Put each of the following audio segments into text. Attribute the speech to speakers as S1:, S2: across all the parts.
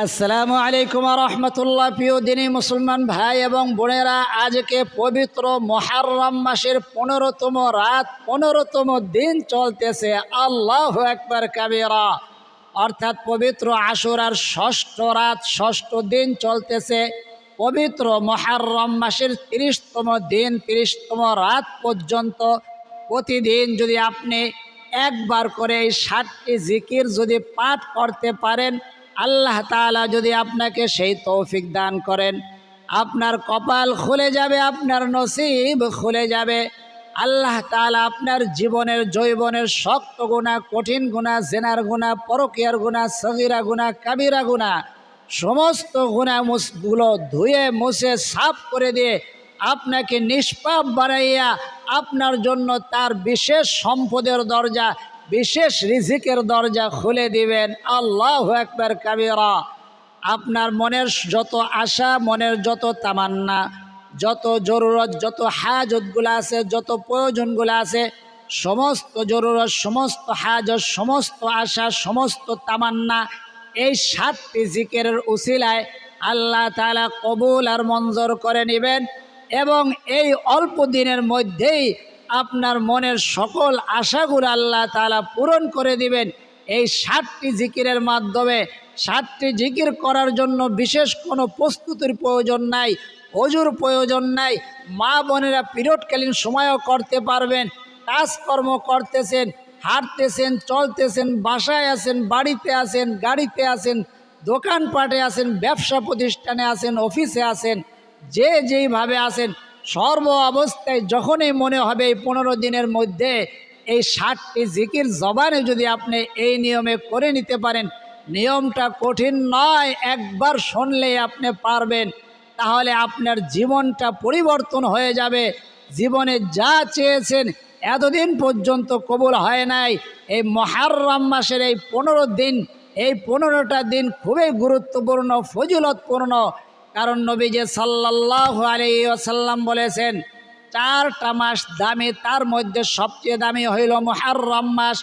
S1: আসসালামু আলাইকুম রহমতুল্লাহ। প্রিয় দিনী মুসলমান ভাই এবং বোনেরা, আজকে পবিত্র মুহররম মাসের 15তম রাত, 15তম দিন চলতেছে। আল্লাহু আকবার কাবীরা, অর্থাৎ পবিত্র আশুরার 6ষ্ঠ রাত, 6ষ্ঠ দিন চলতেছে। পবিত্র মুহররম মাসের 30তম দিন, 30তম রাত পর্যন্ত প্রতিদিন যদি আপনি একবার করে এই 7টি জিকির যদি পাঠ করতে পারেন, আল্লাহ তাআলা যদি আপনাকে সেই তৌফিক দান করেন, আপনার কপাল খুলে যাবে, আপনার নসিব খুলে যাবে। আল্লাহ তাআলা আপনার জীবনের যৌবনের শক্ত গুনাহ, কঠিন গুনাহ, জেনার গুনাহ, পরকীয়ার গুনাহ, সগীরা গুনাহ, কাবিরা গুনাহ, সমস্ত গুনাহগুলো ধুয়ে মুছে সাফ করে দিয়ে আপনাকে নিষ্পাপ বানাইয়া আপনার জন্য তার বিশেষ সম্পদের দরজা, বিশেষ রিজিকের দরজা খুলে দিবেন। আল্লাহু আকবার কাবীরা। আপনার মনের যত আশা, মনের যত তামান্না, যত জরুরত, যত হাজতগুলো আছে, যত প্রয়োজনগুলো আছে, সমস্ত জরুরত, সমস্ত হাজত, সমস্ত আশা, সমস্ত তামান্না এই 7টি জিকিরের উসিলায় আল্লাহ তাআলা কবুল আর মঞ্জুর করে নেবেন এবং এই অল্প দিনের মধ্যেই আপনার মনের সকল আশাগুলো আল্লাহ তাআলা পূরণ করে দিবেন। এই 7টি জিকিরের মাধ্যমে 7টি জিকির করার জন্য বিশেষ কোনো প্রস্তুতির প্রয়োজন নাই, ওযুর প্রয়োজন নাই। মা বোনেরা পিরিয়ডকালীন সময়ও করতে পারবেন। কাজকর্ম করতেছেন, হাঁটতেছেন, চলতেছেন, বাসায় আছেন, বাড়িতে আছেন, গাড়িতে আছেন, দোকানপাটে আছেন, ব্যবসা প্রতিষ্ঠানে আছেন, অফিসে আছেন, যে যেইভাবে আছেন, সর্ব অবস্থায় যখনই মনে হবে এই 15 দিনের মধ্যে এই 7টি জিকির জবানে যদি আপনি এই নিয়মে করে নিতে পারেন, নিয়মটা কঠিন নয়, একবার শুনলেই আপনি পারবেন, তাহলে আপনার জীবনটা পরিবর্তন হয়ে যাবে। জীবনে যা চেয়েছেন এতদিন পর্যন্ত কবুল হয় নাই, এই মুহররম মাসের এই 15 দিন, এই 15টা দিন খুবই গুরুত্বপূর্ণ, ফজিলতপূর্ণ। কারণ নবীজি সাল্লাল্লাহু আলাইহি ওয়াসাল্লাম বলেছেন 4টা মাস দামি, তার মধ্যে সবচেয়ে দামি হইল মুহররম মাস।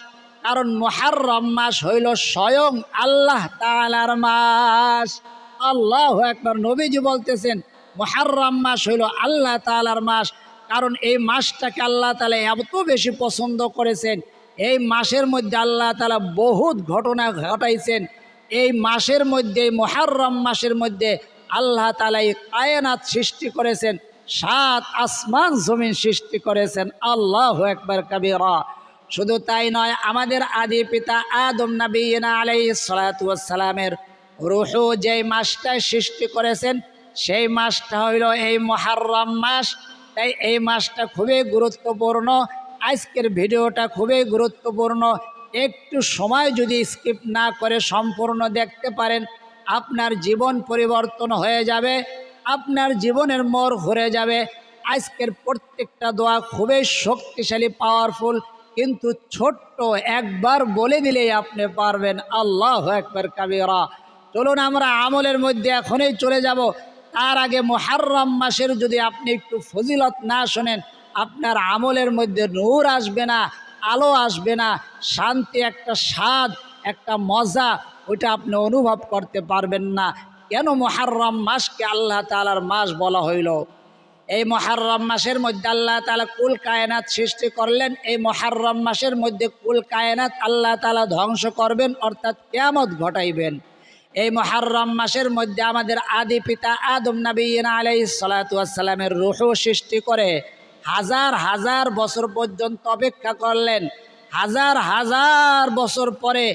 S1: কারণ মুহররম মাস হইল স্বয়ং আল্লাহ তাআলার মাস। আল্লাহু আকবার। নবীজি বলতেছেন মুহররম মাস হইল আল্লাহ তাআলার মাস। কারণ এই মাসটাকে আল্লাহ তাআলা এত বেশি পছন্দ করেছেন। এই মাসের মধ্যে আল্লাহ তাআলা বহুত ঘটনা ঘটাইছেন। এই মাসের মধ্যে, এই মুহররম মাসের মধ্যে আল্লাহ তাআলা এই কায়নাত সৃষ্টি করেছেন, 7 আসমান জমিন সৃষ্টি করেছেন। আল্লাহু আকবার কাবীরা। শুধু তাই নয়, আমাদের আদি পিতা আদম নবীনা আলাইহিস সালাতু ওয়াস সালামের রূহ যেই মাসটায় সৃষ্টি করেছেন, সেই মাসটা হইল এই মুহররম মাস। তাই এই মাসটা খুবই গুরুত্বপূর্ণ। আজকের ভিডিওটা খুবই গুরুত্বপূর্ণ। একটু সময় যদি স্কিপ না করে সম্পূর্ণ দেখতে পারেন, আপনার জীবন পরিবর্তন হয়ে যাবে, আপনার জীবনের মোড় ঘুরে যাবে। আজকের প্রত্যেকটা দোয়া খুবই শক্তিশালী, পাওয়ারফুল, কিন্তু ছোট্ট, একবার বলে দিলেই আপনি পারবেন। আল্লাহু আকবার কাবীরা। চলুন আমরা আমলের মধ্যে এখনই চলে যাব। তার আগে মুহররম মাসের যদি আপনি একটু ফজিলত না শোনেন, আপনার আমলের মধ্যে নূর আসবে না, আলো আসবে না, শান্তি, একটা স্বাদ, একটা মজা, ওইটা আপনি অনুভব করতে পারবেন না। কেন মুহররম মাসকে আল্লাহ তাআলার মাস বলা হইল? এই মুহররম মাসের মধ্যে আল্লাহ তাআলা কুল কায়নাত সৃষ্টি করলেন। এই মুহররম মাসের মধ্যে কুল কায়নাত আল্লাহ তাআলা ধ্বংস করবেন, অর্থাৎ কিয়ামত ঘটাইবেন। এই মুহররম মাসের মধ্যে আমাদের আদি পিতা আদম নবীনা আলাইহিস সালাতু ওয়াস সালামের রূহ সৃষ্টি করে হাজার হাজার বছর পর্যন্ত অপেক্ষা করলেন। হাজার হাজার বছর পরে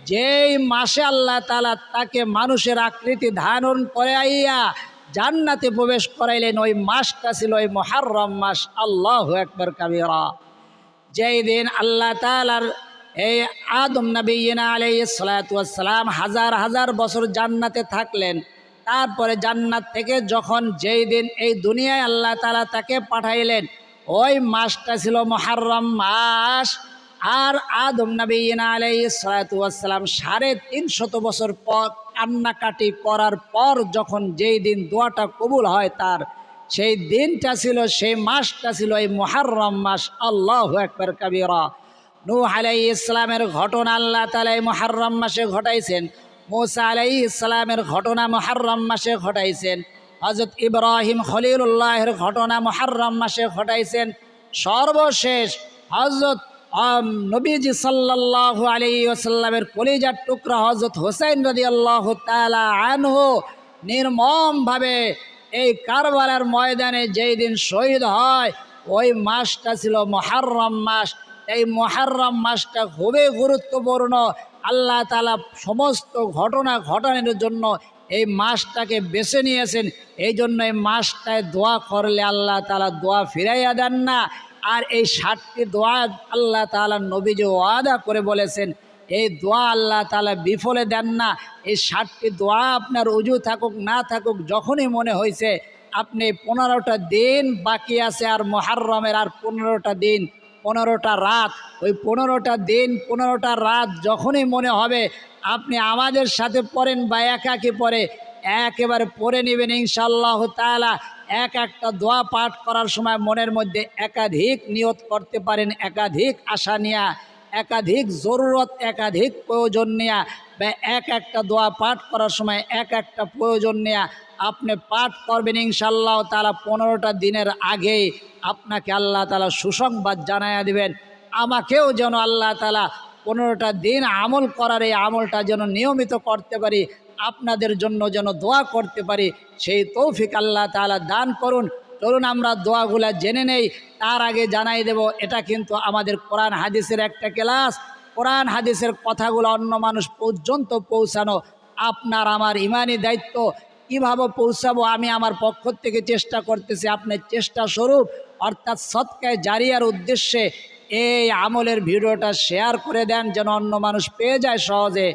S1: যেই মাসে আল্লাহ তাআলা তাকে মানুষের আকৃতি ধারণ করে আইয়া জান্নাতে প্রবেশ করাইলেন, ওই মাসটা ছিল এই মুহররম মাস। আল্লাহু আকবার কাবীরা। যেই দিন আল্লাহ তাআলার এই আদম নবীনা আলাইহিস সালাতু ওয়াস সালাম হাজার হাজার বছর জান্নাতে থাকলেন, তারপরে জান্নাত থেকে যখন যেই দিন এই দুনিয়ায় আল্লাহ তাআলা তাকে পাঠাইলেন, ওই মাসটা ছিল মুহররম মাস। আর আদম নবীনা আলাইহিস সালাতু ওয়াস সালাম 350 বছর পর কান্নাকাটি করার পর যখন যেই দিন দোয়াটা কবুল হয়, তার সেই দিনটা ছিল, সেই মাসটা ছিল এই মুহররম মাস। আল্লাহু আকবার কাবীরা। নূহ আলাইহিস সালামের ঘটনা আল্লাহ তাআলা এই মুহররম মাসে ঘটাইছেন। মুসা আলাইহিস সালামের ঘটনা মুহররম মাসে ঘটাইছেন, হযরত ইব্রাহিম খলিলুল্লাহের ঘটনা মুহররম মাসে ঘটাইছেন, সর্বশেষ হযরত নবীজি সাল্লাল্লাহু আলাইহি ওয়াসাল্লামের কলিজার টুকরা হযরত হুসাইন রাদিয়াল্লাহু তাআলা আনহু নির্মমভাবে এই কারবালার ময়দানে যেই দিন শহীদ হয় ওই মাসটা ছিল মুহররম মাস। এই মুহররম মাসটা খুবই গুরুত্বপূর্ণ। আল্লাহ তাআলা সমস্ত ঘটনা ঘটানোর জন্য এই মাসটাকে বেছে নিয়েছেন। এই জন্য এই মাসটায় দোয়া করলে আল্লাহ তাআলা দোয়া ফিরাইয়া দেন না। আর এই 7টি দোয়া আল্লাহ তাআলা নবীজি ওয়াদা করে বলেছেন, এই দোয়া আল্লাহ তাআলা বিফলে দেন না। এই 7টি দোয়া আপনার উজু থাকুক না থাকুক, যখনই মনে হয়েছে আপনি 15টা দিন বাকি আছে আর মুহররমের আর 15টা দিন 15টা রাত, ওই 15টা দিন 15টা রাত যখনই মনে হবে আপনি আমাদের সাথে পড়েন বা একাকি পড়ে একেবারে পড়ে নেবেন ইনশাআল্লাহ তাআলা। একটা দোয়া পাঠ করার সময় মনের মধ্যে একাধিক নিয়ত করতে পারেন, একাধিক আশা নিয়া, একাধিক জরুরত, একাধিক প্রয়োজন নেয়া, বা একটা দোয়া পাঠ করার সময় একটা প্রয়োজন নেয়া আপনি পাঠ করবেন ইনশাআল্লাহ তাআলা। 15টা দিনের আগেই আপনাকে আল্লাহ তাআলা সুসংবাদ জানাইয়া দিবেন। আমাকেও যেন আল্লাহ তাআলা 15টা দিন আমল করার এই আমলটা যেন নিয়মিত করতে পারি, আপনাদের জন্য যেন দোয়া করতে পারি, সেই তৌফিক আল্লাহ তাআলা দান করুন। চলুন আমরা দোয়াগুলা জেনে নেই। তার আগে জানাই দেব, এটা কিন্তু আমাদের কোরআন হাদিসের একটা ক্লাস। কোরআন হাদিসের কথাগুলো অন্য মানুষ পর্যন্ত পৌঁছানো আপনার আমার ইমানি দায়িত্ব। কীভাবে পৌঁছাবো আমি আমার পক্ষ থেকে চেষ্টা করতেছি, আপনার চেষ্টা স্বরূপ অর্থাৎ সদকায়ে জারিয়ার উদ্দেশ্যে এই আমলের ভিডিওটা শেয়ার করে দেন যেন অন্য মানুষ পেয়ে যায় সহজে।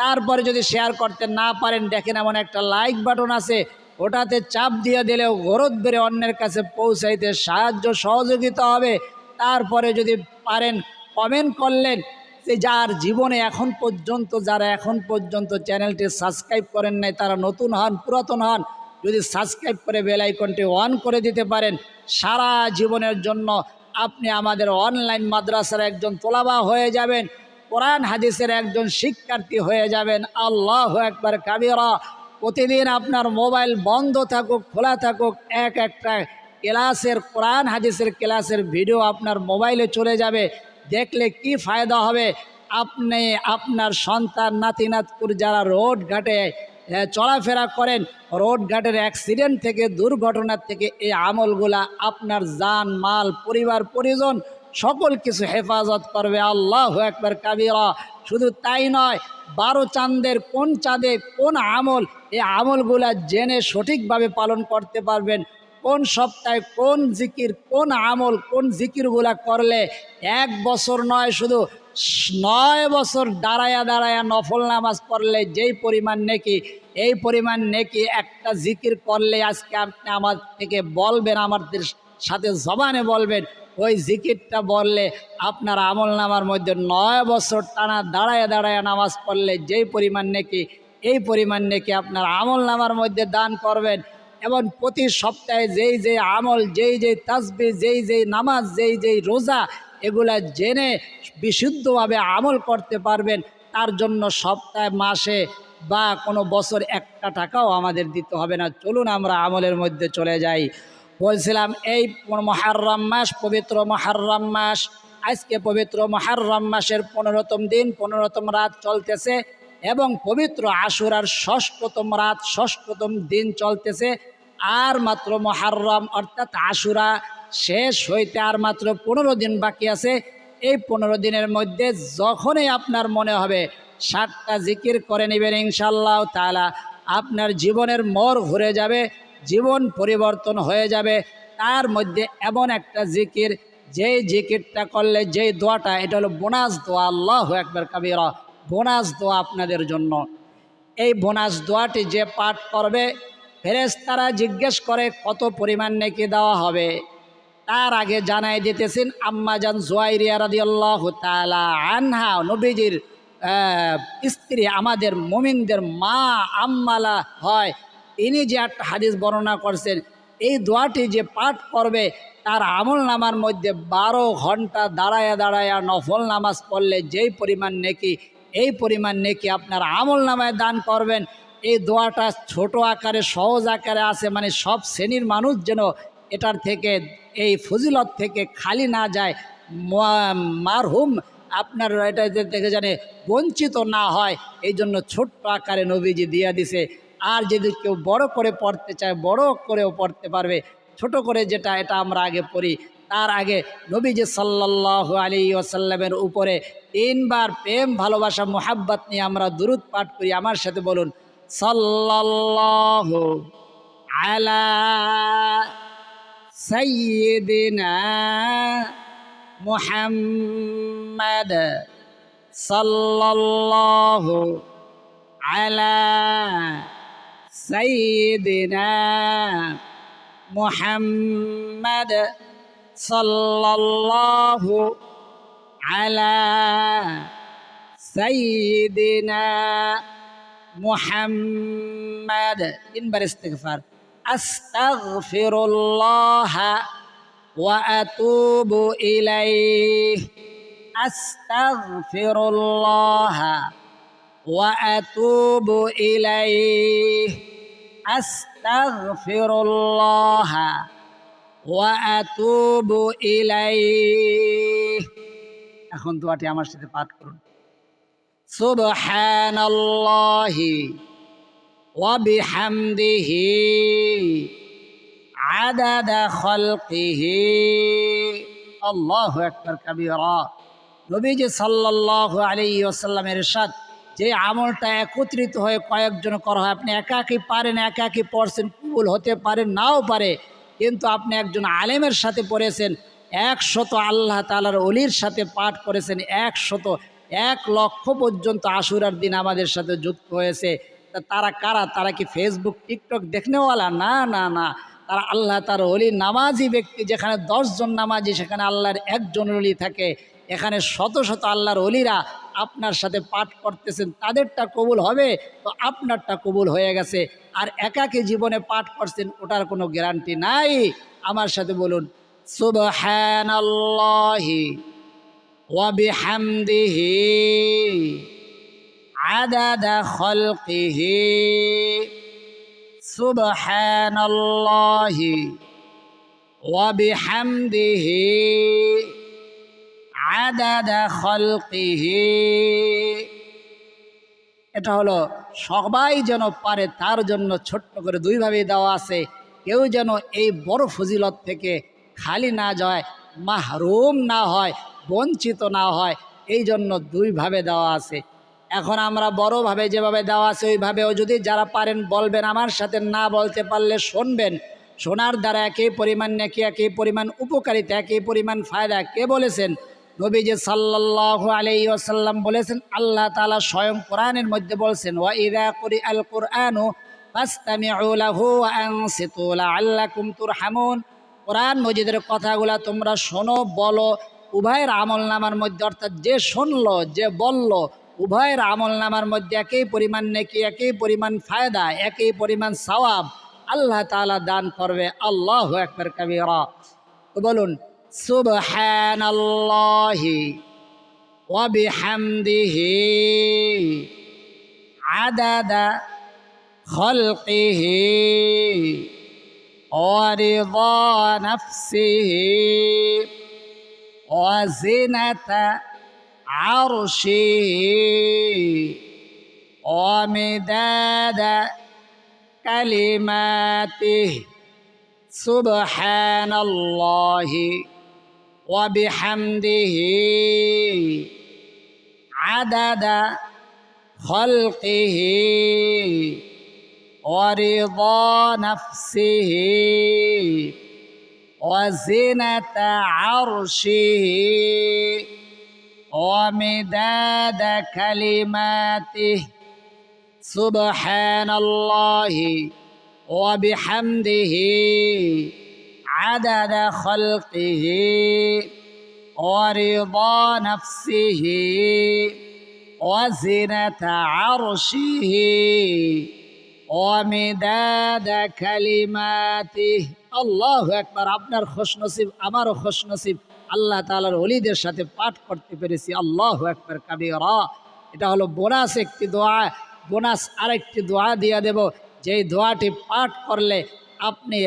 S1: তারপরে যদি শেয়ার করতে না পারেন, দেখেন এমন একটা লাইক বাটন আছে, ওটাতে চাপ দিয়ে দিলেও গরদ বেড়ে অন্যের কাছে পৌঁছাইতে সাহায্য সহযোগিতা হবে। তারপরে যদি পারেন কমেন্ট করলেন যে যার জীবনে যারা এখন পর্যন্ত চ্যানেলটি সাবস্ক্রাইব করেন নাই, তারা নতুন হন পুরাতন হন, যদি সাবস্ক্রাইব করে বেল আইকনটি অন করে দিতে পারেন, সারা জীবনের জন্য আপনি আমাদের অনলাইন মাদ্রাসার একজন তোলাবা হয়ে যাবেন, কোরআন হাদিসের একজন শিক্ষার্থী হয়ে যাবেন। আল্লাহু আকবার কাবীরা। প্রতিদিন আপনার মোবাইল বন্ধ থাকুক খোলা থাকুক, একটা ক্লাসের কোরআন হাদিসের ক্লাসের ভিডিও আপনার মোবাইলে চলে যাবে। দেখলে কি ফায়দা হবে, আপনি আপনার সন্তান নাতি নাতকুর যারা রোড ঘাটে চলাফেরা করেন, রোড ঘাটের অ্যাক্সিডেন্ট থেকে দুর্ঘটনার থেকে এই আমলগুলা আপনার জান মাল পরিবার পরিজন সকল কিছু হেফাজত করবে। আল্লাহু আকবার কাবীরা। শুধু তাই নয়, 12 চাঁদের কোন চাঁদে কোন আমল, এই আমলগুলা জেনে সঠিকভাবে পালন করতে পারবেন। কোন সপ্তাহে কোন জিকির, কোন আমল, কোন জিকিরগুলা করলে 1 বছর নয়, শুধু 9 বছর দাঁড়ায়া দাঁড়ায়া নফল নামাজ পড়লে যেই পরিমাণ নেকি, এই পরিমাণ নেকি একটা জিকির করলে আজকে আপনি আমার থেকে বলবেন, আমাদের সাথে জবানে বলবেন, ওই জিকিরটা বললে আপনার আমল নামার মধ্যে 9 বছর টানা দাঁড়ায়া দাঁড়ায়া নামাজ পড়লে যেই পরিমাণ নেকি, এই পরিমাণ নেকি আপনার আমল নামার মধ্যে দান করবেন। এবং প্রতি সপ্তাহে যেই আমল, যেই তাসবিহ, যেই নামাজ, যেই রোজা, এগুলা জেনে বিশুদ্ধভাবে আমল করতে পারবেন। তার জন্য সপ্তাহে মাসে বা কোনো বছর 1 টাকাও আমাদের দিতে হবে না। চলুন আমরা আমলের মধ্যে চলে যাই। বলছিলাম এই মুহররম মাস, পবিত্র মুহররম মাস, আজকে পবিত্র মুহররম মাসের 15তম দিন 15তম রাত চলতেছে এবং পবিত্র আশুরার 6ষষ্ঠতম রাত 6ষষ্ঠতম দিন চলতেছে। আর মাত্র মুহররম অর্থাৎ আশুরা শেষ হইতে আর মাত্র 15 দিন বাকি আছে। এই 15 দিনের মধ্যে যখনই আপনার মনে হবে 7টা জিকির করে নেবেন ইনশাআল্লাহ তাআলা, আপনার জীবনের মোড় ঘুরে যাবে, জীবন পরিবর্তন হয়ে যাবে। তার মধ্যে এমন একটা জিকির, যেই জিকিরটা করলে যেই দোয়াটা, এটা হলো বোনাস দোয়া। আল্লাহু আকবার কাবীরা। বোনাস দোয়া আপনাদের জন্য। এই বোনাস দোয়াটি যে পাঠ করবে, ফেরেশতারা জিজ্ঞেস করে কত পরিমাণ নেকি দেওয়া হবে। তার আগে জানাই দিতেছেন আম্মা জান জুয়াইরিয়া রাদিয়াল্লাহু তাআলা আনহা, নবীজির স্ত্রী, আমাদের মুমিনদের মা আম্মালা হয়, তিনি যে একটা হাদিস বর্ণনা করছেন, এই দোয়াটি যে পাঠ করবে তার আমল নামার মধ্যে 12 ঘন্টা দাঁড়ায়া দাঁড়ায়া নফল নামাজ পড়লে যেই পরিমাণ নেকি, এই পরিমাণ নেকি আপনার আমল নামায় দান করবেন। এই দোয়াটা ছোট আকারে সহজ আকারে আছে, মানে সব শ্রেণীর মানুষ যেন এটার থেকে এই ফজিলত থেকে খালি না যায়, মারহুম আপনার এটা দেখে জানে বঞ্চিত না হয়, এই জন্য ছোট্ট আকারে নবীজি দিয়ে দিছে। আর যদি কেউ বড় করে পড়তে চায় বড় করেও পড়তে পারবে, ছোট করে যেটা এটা আমরা আগে পড়ি। তার আগে নবীজি সাল্লাল্লাহু আলাইহি ওয়াসাল্লামের উপরে 3 বার প্রেম ভালোবাসা মোহাব্বত নিয়ে আমরা দুরূদ পাঠ করি। আমার সাথে বলুন, সাল্লাল্লাহু আলা সাইয়্যিদিনা মুহাম্মাদ, সাল্লাল্লাহু আলা সাইয়্যিদিনা মুহাম্মাদ, সাল্লাল্লাহু আলা সাইয়্যিদিনা মুহাম্মাদ। 3 বার ইস্তিগফার। আস্তাগফিরুল্লাহ ওয়া আতুবু ইলাইহি, আস্তাগফিরুল্লাহ ওয়া আতুবু ইলাইহি, আস্তাগফিরুল্লাহ ওয়া আতুবু ইলাইহি। এখন দোয়াটি আমার সাথে পাঠ করুন। সুবহানাল্লাহি ওয়া বিহামদিহি আদাদা খালকিহি, আল্লাহু আকবার কাবীরা। নবীজি সাল্লাল্লাহু আলাইহি ওয়াসাল্লামের ইরশাদ, যে আমলটা একত্রিত হয়ে কয়েকজন করা হয়, আপনি একাকী পারেন, একাকী পড়ছেন, কবুল হতে পারে নাও পারে, কিন্তু আপনি একজন আলেমের সাথে পড়েছেন, 100 আল্লাহ তাআলার ওলির সাথে পাঠ করেছেন, 1 লক্ষ পর্যন্ত আশুরার দিন আমাদের সাথে যুক্ত হয়েছে। তারা কারা? তারা কি ফেসবুক টিকটক দেখনেওয়ালা? না না না, তারা আল্লাহ তার ওলি, নামাজি ব্যক্তি। যেখানে 10 জন নামাজি সেখানে আল্লাহর একজন ওলি থাকে। এখানে শত শত আল্লাহর ওলিরা আপনার সাথে পাঠ করতেছেন, তাদেরটা কবুল হবে তো আপনারটা কবুল হয়ে গেছে। আর একাকী জীবনে পাঠ করছেন, ওটার কোনো গ্যারান্টি নাই। আমার সাথে বলুন, সুবহানাল্লাহি ওয়া বিহামদিহি আদাদা খালকিহি, সুবহানাল্লাহি ওয়া বিহামদিহি আদাদা খালকিহি। এটা হলো সবাই যেন পারে, তার জন্য ছোট্ট করে 2 ভাবে দেওয়া আছে। কেউ যেন এই বড় ফজিলত থেকে খালি না যায়, মাহরুম না হয়, বঞ্চিত না হয়, এই জন্য 2 ভাবে দেওয়া আছে। এখন আমরা বড়ভাবে যেভাবে দেওয়া আছে ওইভাবেও যদি যারা পারেন বলবেন, আমার সাথে না বলতে পারলে শুনবেন। শোনার দ্বারা একই পরিমাণ নেকি, একই পরিমাণ উপকারিতা, একই পরিমাণ ফায়দা। কে বলেছেন? নবীজি সাল্লাল্লাহু আলাইহি ওয়াসাল্লাম বলেছেন। আল্লাহ তাআলা স্বয়ং কোরআনের মধ্যে বলছেন, ওয়া ইযা কুরিআল কুরআনু ফাসতামিউ লাহু ওয়া আনসিতু লাআল্লাকুম তুরহামুন। কোরআন মজিদের কথাগুলা তোমরা শোনো, বলো। উভয়ের আমলনামার মধ্যে, অর্থাৎ যে শুনলো যে বলল, উভয়ের আমলনামার মধ্যে একই পরিমাণ নেকি, একই পরিমাণ ফায়দা, একই পরিমাণ সওয়াব আল্লাহ তাআলা দান করবে। আল্লাহু আকবার কাবীরা। তো বলুন, সুবহানাল্লাহি ওয়া বিহামদিহি আদাদা খালকিহি ওয়া রিদা নাফসিহি ওয়া জিনাতা আরশিহি ওয়া মিদাদা কালিমাতিহি। সুবহানাল্লাহি ওয়া বিহামদিহি আদাদা খালকিহি ওয়া রিদা নাফসিহি ওয়া জিনাতা আরশিহি ওয়া মিদাদা কালিমাতিহি। সুবহানাল্লাহি ওয়া বিহামদিহি আদাদা খালকিহি ওয়া রিদা নাফসিহি ওয়া জিনাতা আরশিহি ওয়া মিদাদা কালিমাতিহি। আল্লাহু আকবার। আপনার খুশনসিব, আমারও খুশনসিব, আল্লাহ তাআলার ওলিদের সাথে পাঠ করতে পেরেছি। আল্লাহু আকবার কাবীরা। এটা হলো বোনাস একটি দোয়া। বোনাস আরেকটি দোয়া দিয়ে দেব, যেই দোয়াটি পাঠ করলে আপনি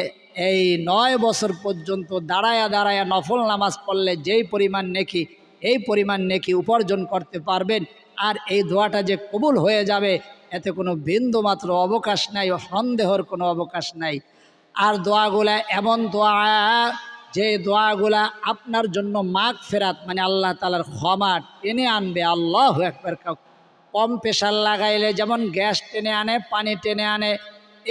S1: এই 9 বছর পর্যন্ত দাঁড়ায়া দাঁড়ায়া নফল নামাজ পড়লে যেই পরিমাণ নেকি, এই পরিমাণ নেকি উপার্জন করতে পারবেন। আর এই দোয়াটা যে কবুল হয়ে যাবে এতে কোনো বিন্দু মাত্র অবকাশ নাই, সন্দেহর কোনো অবকাশ নাই। আর দোয়াগুলা এমন দোয়া, যে দোয়াগুলা আপনার জন্য মাগফিরাত মানে আল্লাহ তাআলার ক্ষমা টেনে আনবে। আল্লাহু আকবার। কম প্রেশার লাগাইলে যেমন গ্যাস টেনে আনে, পানি টেনে আনে,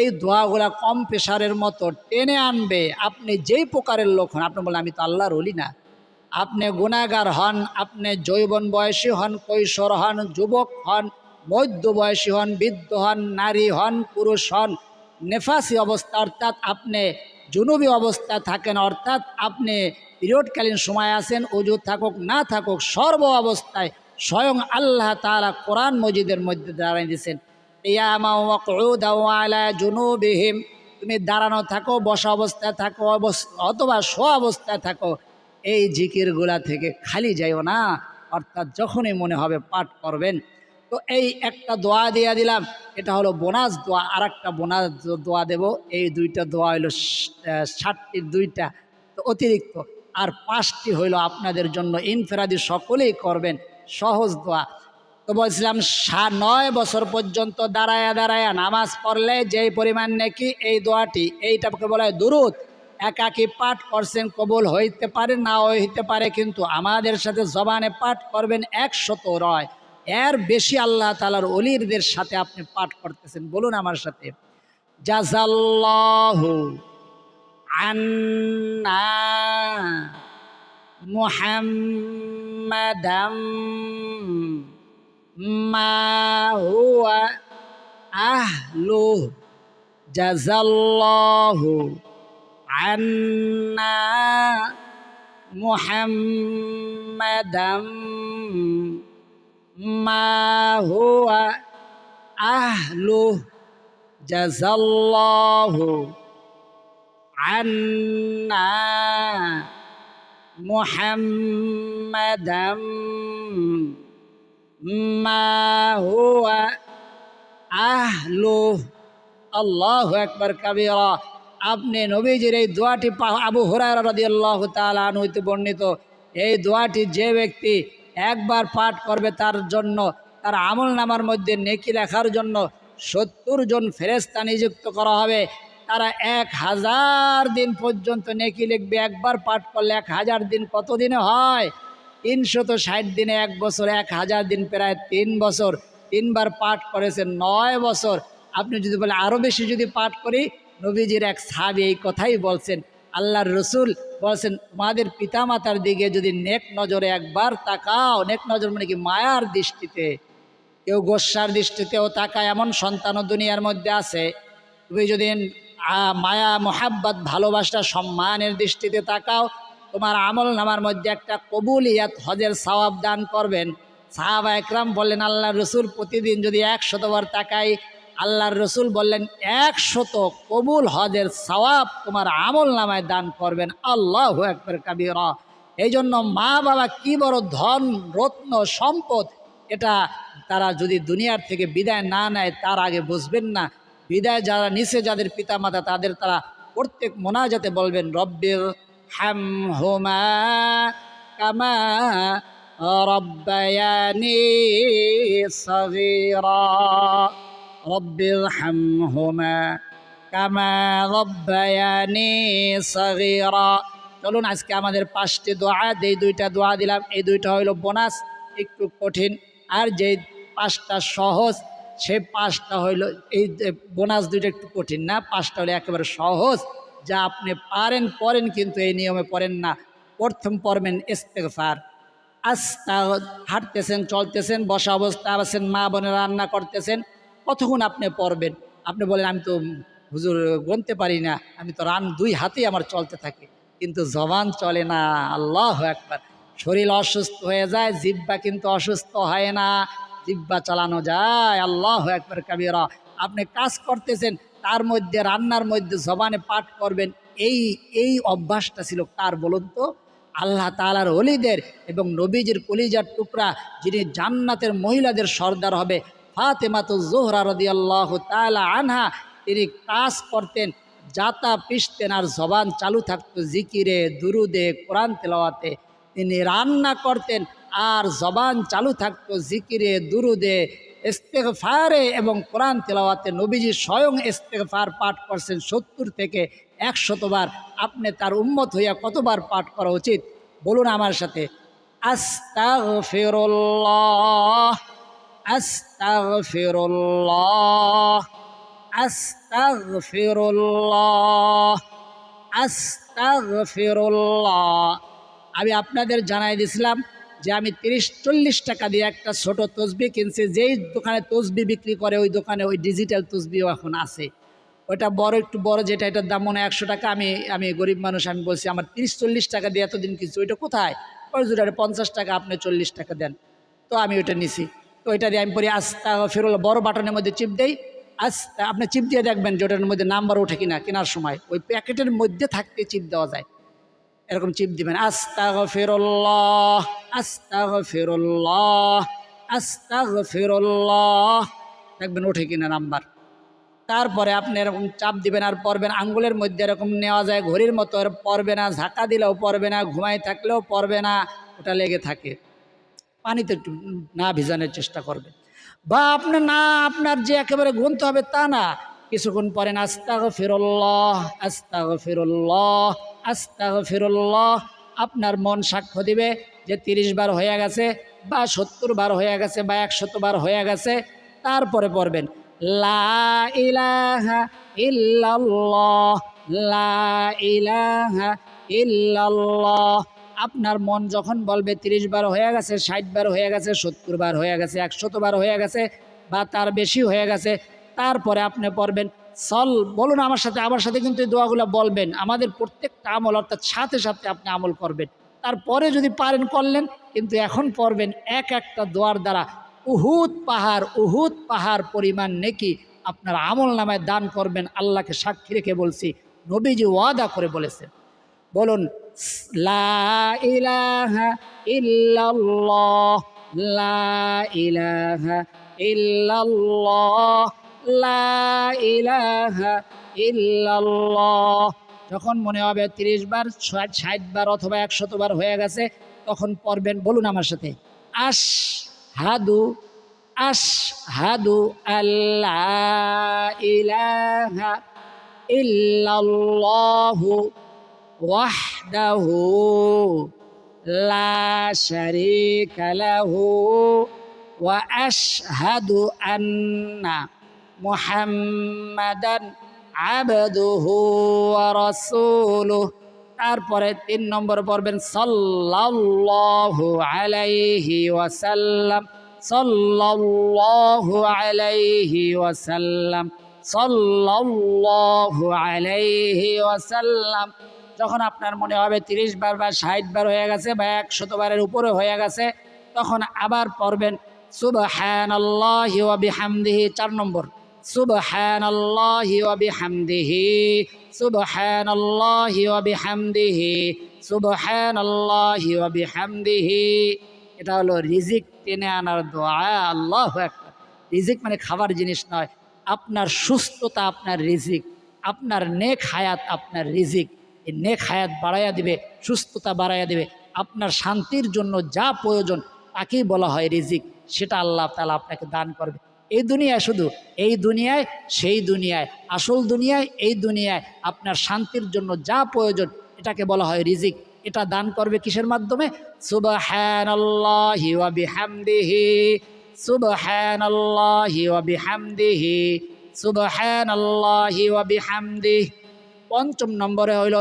S1: এই দোয়াগুলা কম প্রেশারের মতো টেনে আনবে। আপনি যেই প্রকারের লোক হন, আপনি বলেন আমি তো আল্লাহর ওলি না, আপনি গুনাহগার হন, আপনি যৌবন বয়সী হন, কৈশোর হন, যুবক হন, মধ্য বয়সী হন, বৃদ্ধ হন, নারী হন, পুরুষ হন, নেফাসি অবস্থা অর্থাৎ আপনি জুনুবি অবস্থায় থাকেন, অর্থাৎ আপনি পিরিয়ডকালীন সময় আছেন, ওযু থাকুক না থাকুক সর্ব অবস্থায় স্বয়ং আল্লাহ তাআলা কোরআন মজিদের মধ্যে দাঁড়াই দিয়েছেন, কিয়ামা ওয়া কুউদাও আলা জুনুবিহিম, তুমি দাঁড়ানো থাকো, বসা অবস্থায় থাকো, অথবা শোয়া অবস্থায় থাকো, এই জিকিরগুলা থেকে খালি যাইও না, অর্থাৎ যখনই মনে হবে পাঠ করবেন। তো এই একটা দোয়া দিয়ে দিলাম, এটা হলো বোনাস দোয়া। আর একটা বোনাস দোয়া দেব, এই দুইটা দোয়া হইল 60টির দুইটা তো অতিরিক্ত, আর 5টি হইল আপনাদের জন্য ইনফেরাদি, সকলেই করবেন, সহজ দোয়া। তো বলছিলাম 9 বছর পর্যন্ত দাঁড়ায়া দাঁড়ায়া নামাজ পড়লে যেই পরিমাণ নেকি, এই দোয়াটি, এইটাকে বলা হয় দুরূদ। একাকি পাঠ করছেন, কবুল হইতে পারে না হইতে পারে, কিন্তু আমাদের সাথে জবানে পাঠ করবেন 100 রয়, এর বেশি আল্লাহ তাআলার ওলিদের সাথে আপনি পাঠ করতেছেন। বলুন আমার সাথে, জাযাল্লাহু আন্না মুহাম্মাদাম মা হুয়া আহলু, জাযাল্লাহু আন্না মুহাম্মাদাম মা হুয়া আহলু, জাযাল্লাহু আন্না মুহাম্মাদাম মা হুয়া আহলু। আল্লাহু আকবার কাবীরা। আপনি নবীজির এই দোয়াটি আবু হুরায়রা রাদিয়াল্লাহু তাআলা আনহু হইতে বর্ণিত, এই দোয়াটি যে ব্যক্তি একবার পাঠ করবে তার জন্য, তার আমলনামার মধ্যে নেকি লেখার জন্য 70 জন ফেরেশতা নিযুক্ত করা হবে। তারা 1000 দিন পর্যন্ত নেকি লিখবে। একবার পাঠ করলে 1000 দিন কত দিনে হয়? 360 দিনে 1 বছর, 1000 দিন প্রায় 3 বছর। 3 বার পাঠ করেছেন 9 বছর। আপনি যদি বলেন আরও বেশি যদি পাঠ করি, নবীজির এক সাহাবী এই কথাই বলছেন, আল্লাহর রসুল বলছেন তোমাদের পিতামাতার দিকে যদি নেক নজরে একবার তাকাও, নেক নজর মানে কি মায়ার দৃষ্টিতে, কেউ গোস্বার দৃষ্টিতেও তাকায়, এমন সন্তানও দুনিয়ার মধ্যে আছে। তুমি যদি মায়া মোহাব্বত ভালোবাসা সম্মানের দৃষ্টিতে তাকাও, তোমার আমল নামার মধ্যে একটা কবুলিয়াত হজের সওয়াব দান করবেন। সাহাবা একরাম বললেন আল্লাহর রসুল প্রতিদিন যদি 100 বার তাকাই, আল্লাহর রসুল বললেন 100 কবুল হজের সওয়াব তোমার আমল নামায় দান করবেন। আল্লাহু আকবার কাবীরা। এই জন্য মা বাবা কি বড় ধন রত্ন সম্পদ, এটা তারা যদি দুনিয়ার থেকে বিদায় না নেয় তার আগে বুঝবেন না। বিদায় যারা নিছে, যাদের পিতামাতা, তাদের তারা প্রত্যেক মোনাজাতে বলবেন রব্বির হামহুমা কামা রব্বায়ানি সগীরা, রব্বির হামহুমা কামা রব্বায়ানি সগীরা। চলুন আজকে আমাদের 5টি দোয়া, যেই 2টা দোয়া দিলাম, এই 2টা হইল বোনাস, একটু কঠিন, আর যেই 5টা সহজ, সেই 5টা হইল, এই বোনাস 2টা একটু কঠিন না, 5টা হলো একেবারে সহজ, যা আপনি পারেন পড়েন, কিন্তু এই নিয়মে পড়েন না। প্রথম পড়বেন ইস্তেগফার, হাঁটতেছেন, চলতেছেন, বসা অবস্থা আছেন, মা বোনেরা রান্না করতেছেন, কতক্ষণ আপনি পড়বেন? আপনি বলেন আমি তো হুজুর গুনতে পারি না, আমি তো 2 হাতেই আমার চলতে থাকে, কিন্তু জবান চলে না। আল্লাহু আকবার। শরীর অসুস্থ হয়ে যায়, জিহ্বা কিন্তু অসুস্থ হয় না, জিহ্বা চালানো যায়। আল্লাহু আকবার কাবীরা। আপনি কাজ করতেছেন, তার মধ্যে রান্নার মধ্যে জবানে পাঠ করবেন, এই অভ্যাসটা ছিল কার বলুন তো? আল্লাহ তাআলার ওলিদের এবং নবীজির কলিজার টুকরা যিনি জান্নাতের মহিলাদের সর্দার হবে ফাতেমাতুজ জোহরা রাদিয়াল্লাহু তাআলা আনহা, তিনি কাজ করতেন, জাতা পিষতেন আর জবান চালু থাকতো জিকিরে, দুরুদে, কোরআন তেলাওয়াতে। তিনি রান্না করতেন আর জবান চালু থাকতো জিকিরে, দুরুদে, ইস্তেগফারে এবং কোরআন তেলাওয়াতে। নবীজি স্বয়ং ইস্তেগফার পাঠ করছেন 70 থেকে 100 বার। আপনি তার উম্মত হইয়া কতবার পাঠ করা উচিত বলুন আমার সাথে? আস্তাগফিরুল্লাহ, আস্তাগফিরুল্লাহ, আস্তাগফিরুল্লাহ, আস্তাগফিরুল্লাহ। আমি আপনাদের জানাই দিছিলাম যে আমি 30-40 টাকা দিয়ে একটা ছোট তসবি কিনছি। যেই দোকানে তসবি বিক্রি করে ওই দোকানে ওই ডিজিটাল তসবিও এখন আছে। ওইটা বড়, একটু বড় যেটা, এটার দাম মনে হয় 100 টাকা। আমি গরিব মানুষ, আমি বলছি আমার 30-40 টাকা দিয়ে এতদিন কিছু, ওইটা কোথায়? ওই জুড়ে 50 টাকা, আপনি 40 টাকা দেন। তো আমি ওইটা নিছি। তো ওইটা দিয়ে আমি পড়ি আস্তাগফিরুল্লাহ, বড় বাটনের মধ্যে চিপ দেই। আপনি চিপ দিয়ে দেখবেন যে ওটার মধ্যে নাম্বার ওঠে কিনা। কেনার সময় ওই প্যাকেটের মধ্যে থাকতে চিপ দেওয়া যায়, এরকম চিপ দিবেন। আস্তাগফিরুল্লাহ, আস্তাগফিরুল্লাহ, আস্তাগফিরুল্লাহ, দেখবেন ওঠে কিনা নাম্বার। তারপরে আপনি এরকম চাপ দিবেন আর পড়বেন। আঙ্গুলের মধ্যে এরকম নেওয়া যায়, ঘড়ির মতো, পড়বে না, ঝাঁকা দিলেও পড়বে না, ঘুমাই থাকলেও পড়বে না, ওটা লেগে থাকে। পানিতে একটু না ভিজানোর চেষ্টা করবেন। বা আপনি না, আপনার যে একেবারে গুনতে হবে তা না, কিছুক্ষণ পরেন আস্তাগফিরুল্লাহ, আস্তাগফিরুল্লাহ, আস্তাগফিরুল্লাহ। আপনার মন সাক্ষ্য দিবে যে 30 বার হয়ে গেছে বা 70 বার হয়ে গেছে বা 100 বার হয়ে গেছে। তারপরে পড়বেন লা ইলাহা ইল্লাল্লাহ, লা ইলাহা ইল্লাল্লাহ। আপনার মন যখন বলবে 30 বার হয়ে গেছে, 60 বার হয়ে গেছে, 70 বার হয়ে গেছে, 100 বার হয়ে গেছে বা তার বেশি হয়ে গেছে, তারপরে আপনি পড়বেন বলুন আমার সাথে, আমার সাথে কিন্তু এই দোয়াগুলো বলবেন। আমাদের প্রত্যেকটা আমল, অর্থাৎ সাথে সাথে আপনি আমল করবেন। তারপরে যদি পারেন করলেন, কিন্তু এখন পড়বেন এক একটা দোয়ার দ্বারা উহুদ পাহাড় পরিমাণ নেকি আপনার আমল নামায় দান করবেন। আল্লাহকে সাক্ষী রেখে বলছি, নবীজি ওয়াদা করে বলেছেন। বলুন লা ইলাহা ইল্লাল্লাহ, লা ইলাহা ইল্লাল্লাহ, লা ইলাহা ইল্লাল্লাহ। যখন মনে হবে 30 বার, 60 বার অথবা 100 বার হয়ে গেছে, তখন পড়বেন। বলুন আমার সাথে আশহাদু, আশহাদু আল্লা ইলাহা ইল্লাল্লাহু ওয়াহদাহু লা শারীকা লাহু ওয়া আশহাদু আন্না মুহাম্মাদান আবদুহু ওয়া রাসূলুহু। তারপরে 3 নম্বর পড়বেন সাল্লাল্লাহু আলাইহি ওয়াসাল্লাম, সাল্লাল্লাহু আলাইহি ওয়াসাল্লাম, সাল্লাল্লাহু আলাইহি ওয়াসাল্লাম। যখন আপনার মনে হবে 30 বার বা 60 বার হয়ে গেছে বা 100 বারের উপরে হয়ে গেছে, তখন আবার পড়বেন সুবহানাল্লাহি ওয়া বিহামদিহি। 4 নম্বর সুবহানাল্লাহি ওয়া বিহামদিহি, সুবহানাল্লাহি ওয়া বিহামদিহি, সুবহানাল্লাহি ওয়া বিহামদিহি। এটা হলো রিজিক টেনে আনার দোয়া। আল্লাহু আকবার। রিজিক মানে খাবার জিনিস নয়। আপনার সুস্থতা আপনার রিজিক, আপনার নেক হায়াত আপনার রিজিক। এই নেক হায়াত বাড়াইয়া দিবে, সুস্থতা বাড়াইয়া দিবে। আপনার শান্তির জন্য যা প্রয়োজন তাকেই বলা হয় রিজিক। সেটা আল্লাহ তাআলা আপনাকে দান করবে। এই দুনিয়ায়, শুধু এই দুনিয়ায়, সেই দুনিয়ায়, আসল দুনিয়ায়, এই দুনিয়ায় আপনার শান্তির জন্য যা প্রয়োজন এটাকে বলা হয় রিজিক। এটা দান করবে কিসের মাধ্যমে? সুবহানাল্লাহি ওয়া বিহামদিহি, সুবহানাল্লাহি ওয়া বিহামদিহি, সুবহানাল্লাহি ওয়া বিহামদিহি। 5 নম্বরে হইল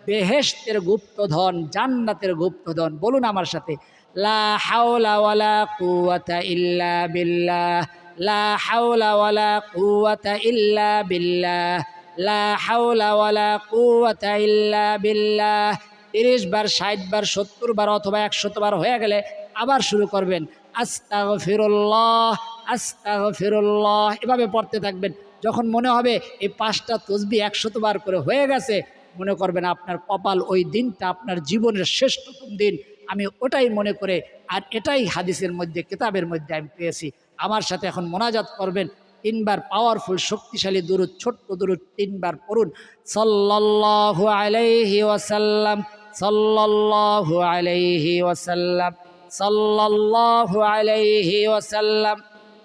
S1: বেহেশতের গুপ্তধন, জান্নাতের গুপ্তধন। বলুন আমার সাথে লা হাওলা ওয়ালা কুওয়াতা ইল্লা বিল্লাহ, লা হাওলা ওয়ালা কুওয়াতা ইল্লা বিল্লাহ, লা হাওলা ওয়ালা কুওয়াতা ইল্লা বিল্লাহ। 30 বার, 60 বার, 70 বার অথবা 100 বার হয়ে গেলে আবার শুরু করবেন আস্তাগফিরুল্লাহ, আস্তাগফিরুল্লাহ। এভাবে পড়তে থাকবেন। যখন মনে হবে এই 5টা তসবিহ 100 বার করে হয়ে গেছে, মনে করবেন আপনার কপাল ওই দিনটা আপনার জীবনের শ্রেষ্ঠতম দিন। আমি ওটাই মনে করে, আর এটাই হাদিসের মধ্যে কিতাবের মধ্যে আমি পেয়েছি। আমার সাথে এখন মোনাজাত করবেন, 3 বার পাওয়ারফুল শক্তিশালী দুরূদ, ছোট্ট দুরূদ 3 বার পড়ুন। সাল্লাল্লাহু আলাইহি ওয়াসাল্লাম, সাল্লাল্লাহু আলাইহি ওয়াসাল্লাম, সাল্লাল্লাহু আলাইহি ওয়াসাল্লাম।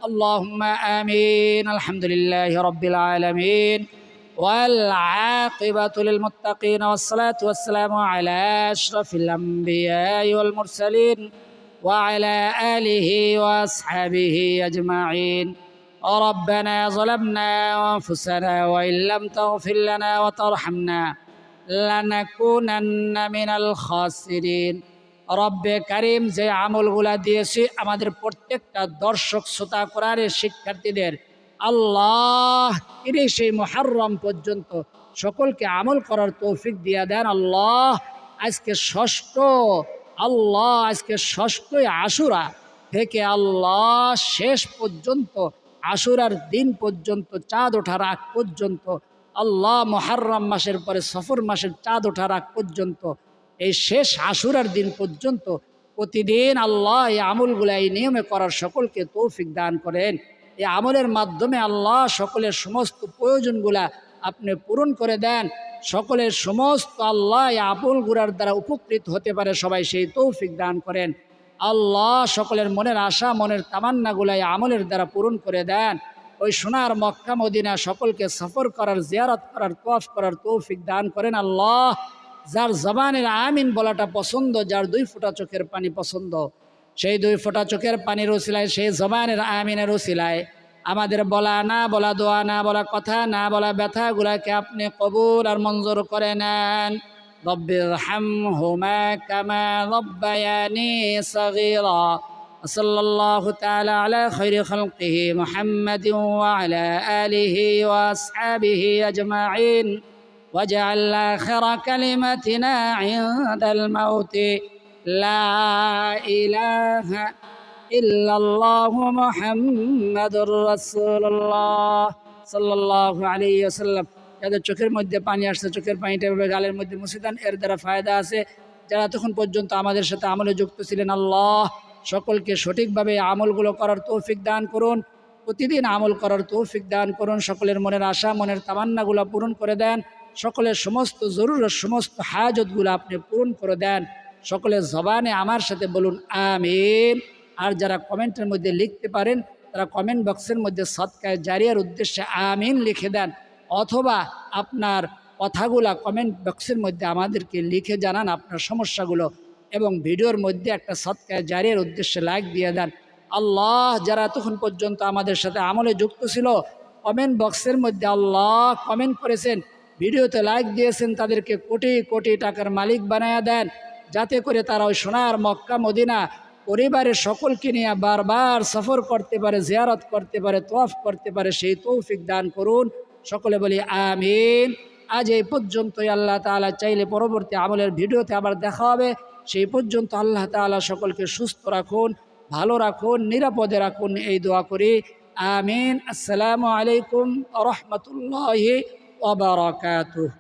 S1: আল্লাহুম্মা আমিন। আলহামদুলিল্লাহি রাব্বিল আলামিন ওয়াল আকিবাতু লিল মুত্তাকিন ওয়াস সালাতু ওয়াস সালামু আলা আশরাফিল আমবিয়াই ওয়াল মুরসালিন ওয়া আলা আলিহি ওয়া আসহাবিহি আজমাইন। ربنا ظلمنا أنفسنا وإن لم تغفر لنا وترحمنا لنكونن من الخاسرين। রব্বে কারিম, যে আমলগুলা দিয়েছি আমাদের প্রত্যেকটা দর্শক শ্রোতা কোরআনের শিক্ষার্থীদের আল্লাহ 30 মুহররম পর্যন্ত সকলকে আমল করার তৌফিক দিয়া দেন। আল্লাহ আজকে ষষ্ঠই আশুরা থেকে আল্লাহ শেষ পর্যন্ত আশুরার দিন পর্যন্ত, চাঁদ ওঠার আগ পর্যন্ত, আল্লাহ মুহররম মাসের পরে সফর মাসের চাঁদ ওঠার আগ পর্যন্ত, এই শেষ আশুরার দিন পর্যন্ত প্রতিদিন আল্লাহ এই আমলগুলা এই নিয়মে করার সকলকে তৌফিক দান করেন। এই আমলের মাধ্যমে আল্লাহ সকলের সমস্ত প্রয়োজনগুলা আপনি পূরণ করে দেন। সকলের সমস্ত আল্লাহ এই আমলগুলার দ্বারা উপকৃত হতে পারে সবাই, সেই তৌফিক দান করেন। আল্লাহ সকলের মনের আশা, মনের তামান্নাগুলা এই আমলের দ্বারা পূরণ করে দেন। ওই সোনার মক্কা মদিনা সকলকে সফর করার, জিয়ারত করার, তওয়াফ করার তৌফিক দান করেন। আল্লাহ যার জবানের আমিন বলাটা পছন্দ, যার 2 ফোঁটা চোখের পানি পছন্দ, সেই 2 ফোঁটা চোখের পানির ওসিলায়, সেই জবানের আমিনের ওসিলায় আমাদের বলা না বলা, দোয়া না বলা, কথা না বলা ব্যথাগুলাকে আপনি কবুল আর মঞ্জুর করে নেন। রব্বিরহামহুমা কামা রাব্বায়ানি সগীরা। সাল্লাল্লাহু তাআলা আলা খায়রি খালকিহি মুহাম্মাদিন ওয়া আলা আলিহি ওয়া আসহাবিহি আজমাইন। واجعل آخر كلمتنا عند الموت لا إله إلا الله محمد رسول الله صلى الله عليه وسلم। যাদের চোখের মধ্যে পানি আসছে, চোখের পানিটা এভাবে গালের মধ্যে মুছে দেন, এর দ্বারা ফায়দা আছে। যারা তখন পর্যন্ত আমাদের সাথে আমলে যুক্ত ছিলেন, আল্লাহ সকলকে সঠিকভাবে আমলগুলো করার তৌফিক দান করুন, প্রতিদিন আমল করার তৌফিক দান করুন। সকলের মনের আশা, মনের তামান্নাগুলো পূরণ করে দেন। সকলের সমস্ত জরুরত, সমস্ত হাজতগুলো আপনি পূরণ করে দেন। সকলের জবানে আমার সাথে বলুন আমিন। আর যারা কমেন্টের মধ্যে লিখতে পারেন তারা কমেন্ট বক্সের মধ্যে সদকায়ে জারিয়ার উদ্দেশ্যে আমিন লিখে দেন, অথবা আপনার কথাগুলা কমেন্ট বক্সের মধ্যে আমাদেরকে লিখে জানান আপনার সমস্যাগুলো, এবং ভিডিওর মধ্যে একটা সদকায়ে জারিয়ার উদ্দেশ্যে লাইক দিয়ে দেন। আল্লাহ যারা তখন পর্যন্ত আমাদের সাথে আমলে যুক্ত ছিল, কমেন্ট বক্সের মধ্যে আল্লাহ কমেন্ট করেছেন, ভিডিওতে লাইক দিয়েছেন, তাদেরকে কোটি কোটি টাকার মালিক বানায়া দেন, যাতে করে তারা ওই সোনার মক্কা মদিনা পরিবারের সকলকে নিয়ে বারবার সফর করতে পারে, জিয়ারত করতে পারে, তওয়াফ করতে পারে, সেই তৌফিক দান করুন। সকলে বলি আমিন। আজ এই পর্যন্তই। আল্লাহ তাআলা চাইলে পরবর্তী আমলের ভিডিওতে আবার দেখা হবে। সেই পর্যন্ত আল্লাহ তাআলা সকলকে সুস্থ রাখুন, ভালো রাখুন, নিরাপদে রাখুন, এই দোয়া করি। আমিন। আসসালামু আলাইকুম ওয়া রাহমাতুল্লাহি ওয়া বারাকাতুহু।